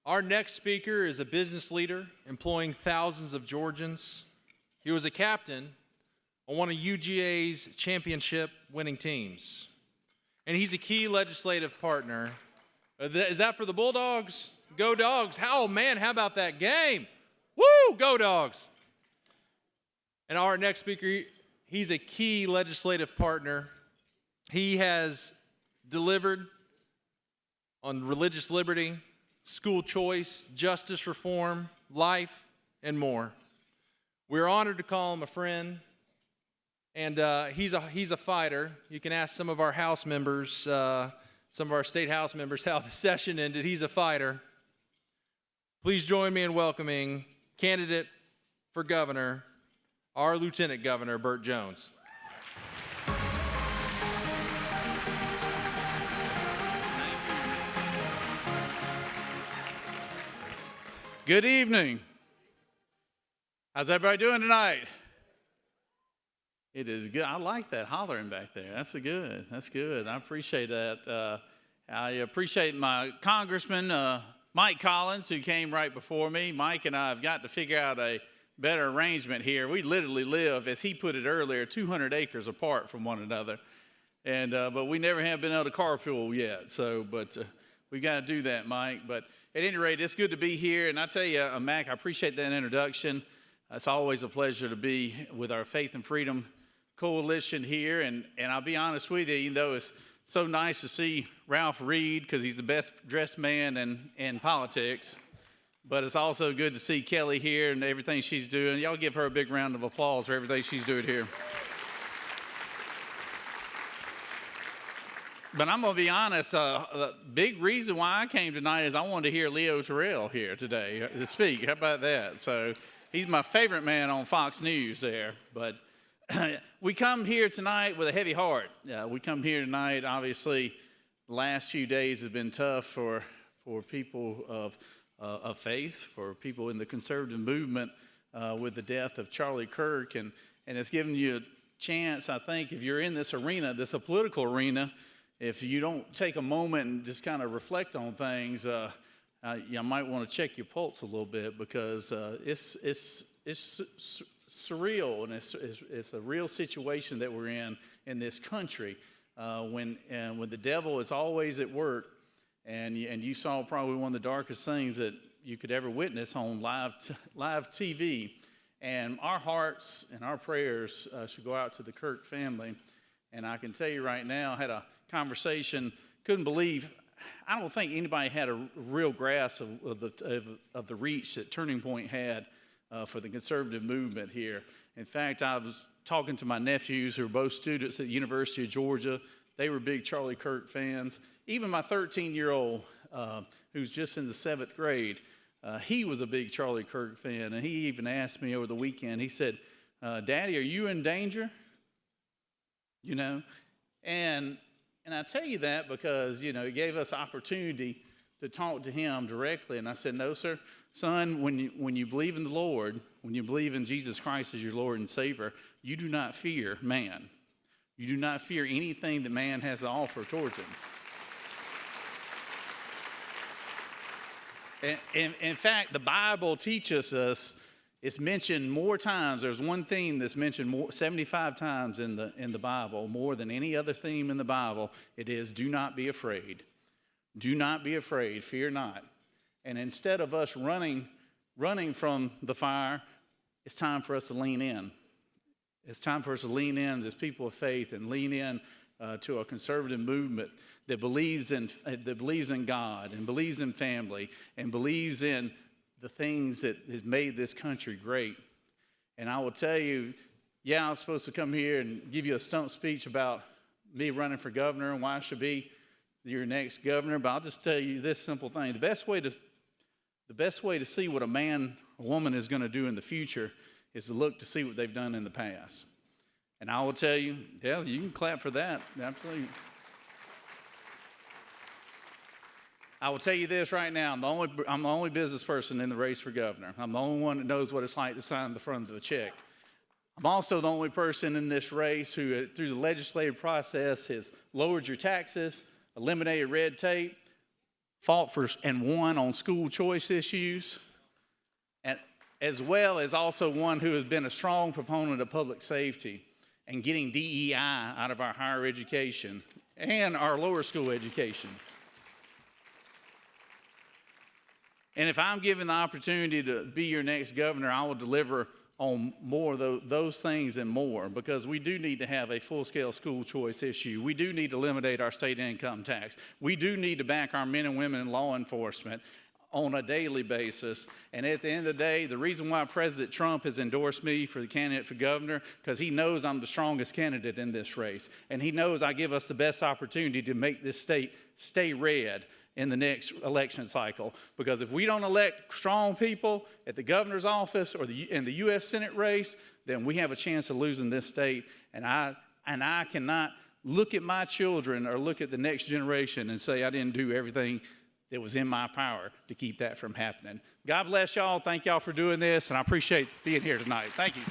Our next speaker is a business leader employing thousands of Georgians. He was a captain on one of UGA's championship winning teams. And he's a key legislative partner. Is that for the Bulldogs? Go Dogs. Oh man, how about that game? Woo, go Dogs. And our next speaker, he's a key legislative partner. He has delivered on religious liberty, school choice, justice reform, life, and more. We're honored to call him a friend, and he's a fighter. You can ask some of our House members, some of our state House members, how the session ended. He's a fighter. Please join me in welcoming candidate for governor, our Lieutenant Governor, Burt Jones. Good evening. How's everybody doing tonight? It is good. I like that hollering back there. That's good. That's good. I appreciate that. I appreciate my Congressman, Mike Collins, who came right before me. Mike and I have got to figure out a better arrangement here. We literally live, as he put it earlier, 200 acres apart from one another. And but we never have been able to carpool yet. But we got to do that, Mike. But at any rate, it's good to be here. And I tell you, Mac, I appreciate that introduction. It's always a pleasure to be with our Faith and Freedom Coalition here. And I'll be honest with you, even though it's so nice to see Ralph Reed, because he's the best dressed man in politics. But it's also good to see Kelly here and everything she's doing. Y'all give her a big round of applause for everything she's doing here. But I'm going to be honest, the big reason why I came tonight is I wanted to hear Leo Terrell here today to speak. How about that? So he's my favorite man on Fox News there. But we come here tonight with a heavy heart. We come here tonight, obviously, the last few days have been tough for people of faith, for people in the conservative movement with the death of Charlie Kirk. And it's given you a chance, I think, if you're in this arena, this political arena, if you don't take a moment and just kind of reflect on things, you might want to check your pulse a little bit, because it's surreal, and it's a real situation that we're in this country when the devil is always at work, and you saw probably one of the darkest things that you could ever witness on live TV. And our hearts and our prayers should go out to the Kirk family. And I can tell you right now, I had a conversation, couldn't believe, I don't think anybody had a real grasp of the reach that Turning Point had for the conservative movement here. In fact, I was talking to my nephews who are both students at the University of Georgia. They were big Charlie Kirk fans. Even my 13-year-old, who's just in the 7th grade, he was a big Charlie Kirk fan. And he even asked me over the weekend, he said, Daddy, are you in danger? You know, and I tell you that because, you know, it gave us opportunity to talk to him directly. And I said, no, sir, son, when you believe in the Lord, when you believe in Jesus Christ as your Lord and Savior, you do not fear man. You do not fear anything that man has to offer towards him. And in fact, the Bible teaches us, it's mentioned more times. There's one theme that's mentioned 75 times in the Bible, more than any other theme in the Bible. It is, do not be afraid. Do not be afraid. Fear not. And instead of us running from the fire, it's time for us to lean in. It's time for us to lean in as people of faith and lean in to a conservative movement that believes in God and believes in family and believes in the things that has made this country great. And I will tell you, yeah, I was supposed to come here and give you a stump speech about me running for governor and why I should be your next governor, but I'll just tell you this simple thing. The best way to see what a man or woman is going to do in the future is to look to see what they've done in the past. And I will tell you, yeah, you can clap for that. Absolutely. I will tell you this right now. I'm the only business person in the race for governor. I'm the only one that knows what it's like to sign the front of the check. I'm also the only person in this race who, through the legislative process, has lowered your taxes, eliminated red tape, fought for and won on school choice issues, and as well as also one who has been a strong proponent of public safety and getting DEI out of our higher education and our lower school education. And if I'm given the opportunity to be your next governor, I will deliver on more of those things and more, because we do need to have a full-scale school choice issue. We do need to eliminate our state income tax. We do need to back our men and women in law enforcement on a daily basis. And at the end of the day, the reason why President Trump has endorsed me for the candidate for governor, because he knows I'm the strongest candidate in this race. And he knows I give us the best opportunity to make this state stay red in the next election cycle. Because if we don't elect strong people at the governor's office or in the U.S. Senate race, then we have a chance of losing this state. And I cannot look at my children or look at the next generation and say I didn't do everything that was in my power to keep that from happening. God bless y'all. Thank y'all for doing this, and I appreciate being here tonight. Thank you.